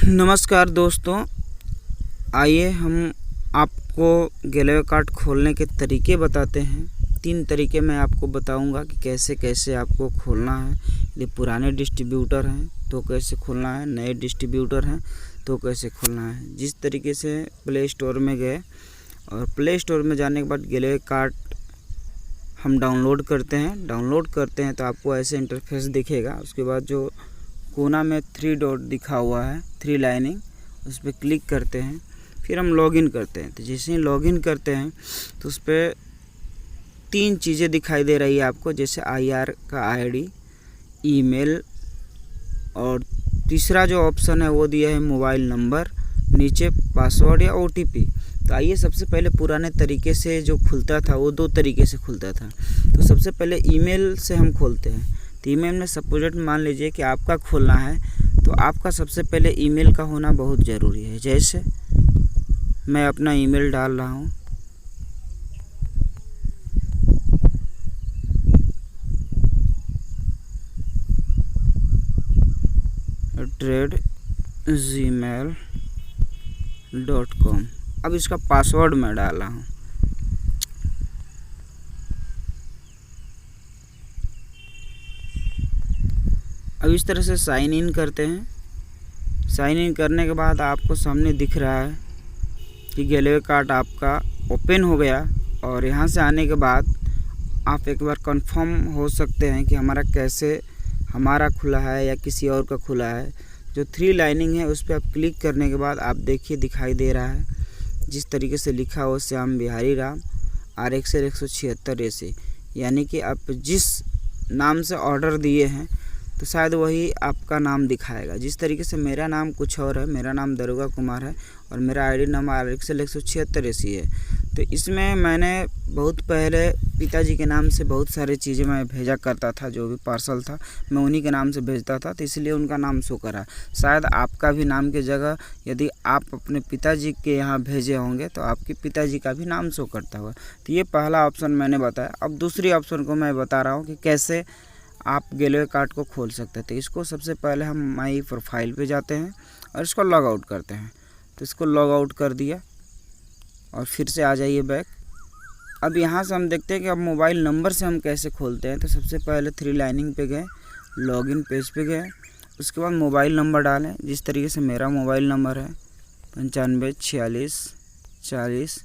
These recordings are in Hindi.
नमस्कार दोस्तों, आइए हम आपको गैलवे कार्ट खोलने के तरीके बताते हैं। 3 तरीके मैं आपको बताऊंगा कि कैसे कैसे आपको खोलना है। यदि पुराने डिस्ट्रीब्यूटर हैं तो कैसे खोलना है, नए डिस्ट्रीब्यूटर हैं तो कैसे खोलना है। जिस तरीके से प्ले स्टोर में गए और प्ले स्टोर में जाने के बाद गैलवे कार्ट हम डाउनलोड करते हैं तो आपको ऐसे इंटरफेस दिखेगा। उसके बाद जो कोना में 3 डॉट दिखा हुआ है, 3 लाइनिंग, उस पर क्लिक करते हैं। फिर हम लॉगिन करते हैं। तो जैसे ही लॉगिन करते हैं तो उस पर 3 चीज़ें दिखाई दे रही है आपको, जैसे IR का ID, ईमेल और तीसरा जो ऑप्शन है वो दिया है मोबाइल नंबर, नीचे पासवर्ड या OTP। तो आइए सबसे पहले पुराने तरीके से जो खुलता था वो 2 तरीके से खुलता था। तो सबसे पहले ईमेल से हम खोलते हैं। तो ईमेल में सपोजेट मान लीजिए कि आपका खोलना है तो आपका सबसे पहले ईमेल का होना बहुत ज़रूरी है। जैसे मैं अपना ईमेल डाल रहा हूँ, gmail.com। अब इसका पासवर्ड मैं डाल रहा हूँ। अब इस तरह से साइन इन करते हैं। साइन इन करने के बाद आपको सामने दिख रहा है कि गैलवे कार्ट आपका ओपन हो गया। और यहाँ से आने के बाद आप एक बार कंफर्म हो सकते हैं कि हमारा खुला है या किसी और का खुला है। जो 3 लाइनिंग है उस पर आप क्लिक करने के बाद आप देखिए दिखाई दे रहा है जिस तरीके से लिखा हो, श्याम बिहारी राम RXL 176 AC, यानी कि आप जिस नाम से ऑर्डर दिए हैं तो शायद वही आपका नाम दिखाएगा। जिस तरीके से मेरा नाम कुछ और है, मेरा नाम दरोगा कुमार है और मेरा ID नंबर RXL 176 AC है। तो इसमें मैंने बहुत पहले पिताजी के नाम से बहुत सारी चीज़ें मैं भेजा करता था। जो भी पार्सल था मैं उन्हीं के नाम से भेजता था, तो इसलिए उनका नाम शो करा। शायद आपका भी नाम की जगह यदि आप अपने पिताजी के यहाँ भेजे होंगे तो आपके पिताजी का भी नाम शो करता होगा। तो ये पहला ऑप्शन मैंने बताया। अब दूसरी ऑप्शन को मैं बता रहा हूँ कि कैसे आप गैलवे कार्ट को खोल सकते थे। इसको सबसे पहले हम माई प्रोफाइल पे जाते हैं और इसको लॉग आउट करते हैं। तो इसको लॉग आउट कर दिया और फिर से आ जाइए बैक। अब यहाँ से हम देखते हैं कि अब मोबाइल नंबर से हम कैसे खोलते हैं। तो सबसे पहले 3 लाइनिंग पे गए, लॉगिन पेज पे गए, उसके बाद मोबाइल नंबर डालें। जिस तरीके से मेरा मोबाइल नंबर है 95 46 40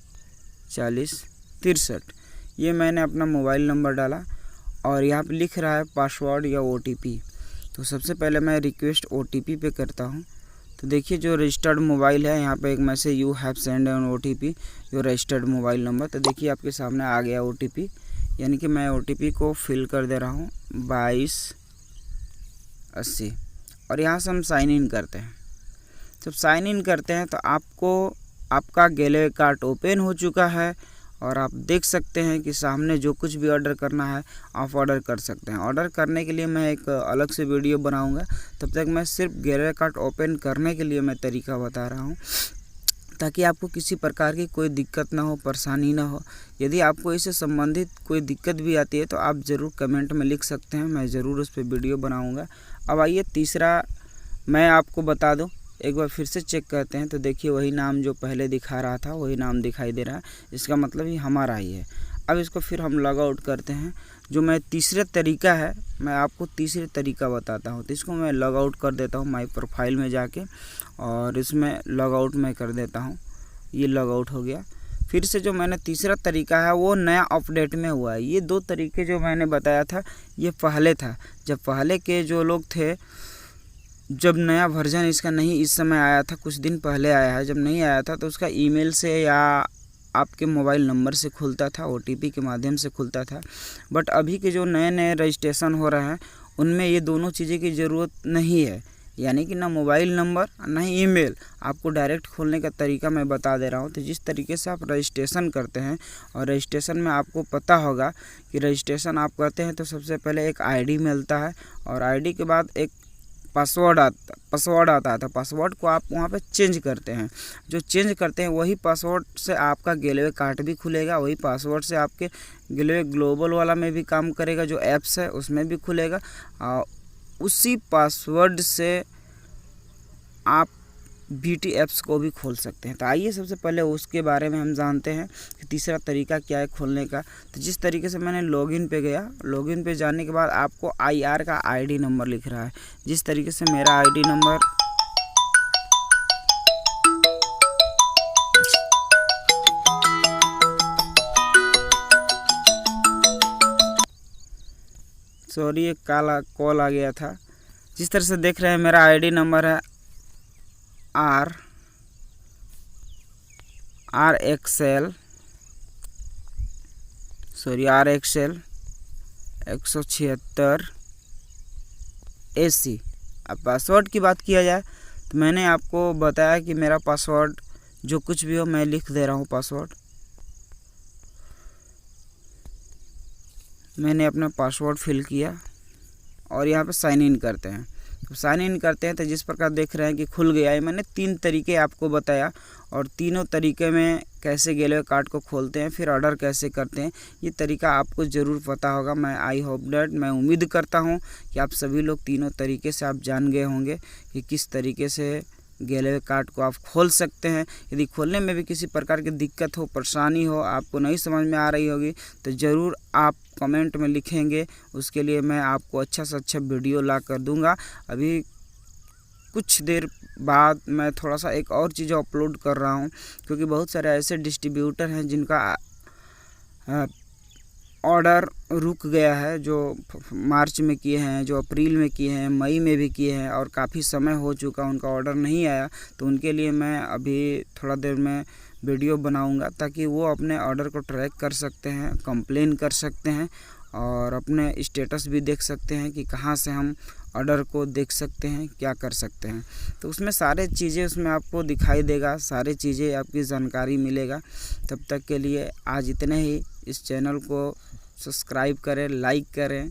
40 63, ये मैंने अपना मोबाइल नंबर डाला और यहाँ पे लिख रहा है पासवर्ड या OTP। तो सबसे पहले मैं रिक्वेस्ट OTP पे करता हूँ। तो देखिए जो रजिस्टर्ड मोबाइल है यहाँ पे एक message you have send an OTP your registered mobile number. तो देखिए आपके सामने आ गया OTP, यानी कि मैं OTP को फिल कर दे रहा हूँ 2280 और यहाँ से हम साइन इन करते हैं। जब साइन इन करते हैं तो आपका गैलवे कार्ट ओपन हो चुका है और आप देख सकते हैं कि सामने जो कुछ भी ऑर्डर करना है आप ऑर्डर कर सकते हैं। ऑर्डर करने के लिए मैं एक अलग से वीडियो बनाऊंगा, तब तक मैं सिर्फ गैलवे कार्ट ओपन करने के लिए मैं तरीका बता रहा हूं, ताकि आपको किसी प्रकार की कोई दिक्कत ना हो, परेशानी ना हो। यदि आपको इससे संबंधित कोई दिक्कत भी आती है तो आप ज़रूर कमेंट में लिख सकते हैं, मैं ज़रूर उस पर वीडियो बनाऊँगा। अब आइए तीसरा मैं आपको बता दूँ, एक बार फिर से चेक करते हैं। तो देखिए वही नाम जो पहले दिखा रहा था वही नाम दिखाई दे रहा है, इसका मतलब ये हमारा ही है। अब इसको फिर हम लॉग आउट करते हैं। जो मैं तीसरा तरीका है, मैं आपको तीसरे तरीका बताता हूँ। तो इसको मैं लॉग आउट कर देता हूँ माई प्रोफाइल में जाके और इसमें लॉग आउट मैं कर देता हूँ। ये लॉग आउट हो गया। फिर से जो मैंने तीसरा तरीका है वो नया अपडेट में हुआ है। ये 2 तरीके जो मैंने बताया था ये पहले था, जब पहले के जो लोग थे, जब नया वर्जन इसका नहीं इस समय आया था, कुछ दिन पहले आया है। जब नहीं आया था तो उसका ईमेल से या आपके मोबाइल नंबर से खुलता था, OTP के माध्यम से खुलता था। बट अभी के जो नए नए रजिस्ट्रेशन हो रहे हैं उनमें ये दोनों चीज़ें की ज़रूरत नहीं है, यानी कि ना मोबाइल नंबर ना ही ईमेल। आपको डायरेक्ट खोलने का तरीका मैं बता दे रहा हूँ। तो जिस तरीके से आप रजिस्ट्रेशन करते हैं, और रजिस्ट्रेशन में आपको पता होगा कि रजिस्ट्रेशन आप करते हैं तो सबसे पहले एक ID मिलता है और ID के बाद एक पासवर्ड आता था। पासवर्ड को आप वहाँ पे चेंज करते हैं। जो चेंज करते हैं वही पासवर्ड से आपका गैलवे कार्ट भी खुलेगा, वही पासवर्ड से आपके गैलवे ग्लोबल वाला में भी काम करेगा, जो ऐप्स है उसमें भी खुलेगा। उसी पासवर्ड से आप BT ऐप्स को भी खोल सकते हैं। तो आइए सबसे पहले उसके बारे में हम जानते हैं कि तीसरा तरीका क्या है खोलने का। तो जिस तरीके से मैंने लॉगिन पे गया, लॉगिन पे जाने के बाद आपको IR का ID नंबर लिख रहा है। जिस तरीके से मेरा ID नंबर एक कॉल आ गया था। जिस तरह से देख रहे हैं मेरा ID नंबर है RXL 176 AC। अब पासवर्ड की बात किया जाए तो मैंने आपको बताया कि मेरा पासवर्ड जो कुछ भी हो मैं लिख दे रहा हूँ। पासवर्ड मैंने अपना पासवर्ड फिल किया और यहाँ पे साइन इन करते हैं। तो साइन इन करते हैं तो जिस प्रकार देख रहे हैं कि खुल गया है। मैंने 3 तरीके आपको बताया और तीनों तरीके में कैसे गेटवे कार्ड को खोलते हैं, फिर ऑर्डर कैसे करते हैं, ये तरीका आपको ज़रूर पता होगा। आई होप दैट, मैं उम्मीद करता हूँ कि आप सभी लोग तीनों तरीके से आप जान गए होंगे कि किस तरीके से गेटवे कार्ड को आप खोल सकते हैं। यदि खोलने में भी किसी प्रकार की दिक्कत हो, परेशानी हो, आपको नहीं समझ में आ रही होगी तो ज़रूर आप कमेंट में लिखेंगे। उसके लिए मैं आपको अच्छा से अच्छा वीडियो ला कर दूंगा। अभी कुछ देर बाद मैं थोड़ा सा एक और चीज़ अपलोड कर रहा हूं, क्योंकि बहुत सारे ऐसे डिस्ट्रीब्यूटर हैं जिनका ऑर्डर रुक गया है, जो मार्च में किए हैं, जो अप्रैल में किए हैं, मई में भी किए हैं और काफ़ी समय हो चुका उनका ऑर्डर नहीं आया। तो उनके लिए मैं अभी थोड़ा देर में वीडियो बनाऊंगा ताकि वो अपने ऑर्डर को ट्रैक कर सकते हैं, कंप्लेन कर सकते हैं और अपने स्टेटस भी देख सकते हैं कि कहाँ से हम ऑर्डर को देख सकते हैं, क्या कर सकते हैं। तो उसमें सारे चीज़ें उसमें आपको दिखाई देगा, सारी चीज़ें आपकी जानकारी मिलेगा। तब तक के लिए आज इतने ही। इस चैनल को सब्सक्राइब करें, लाइक करें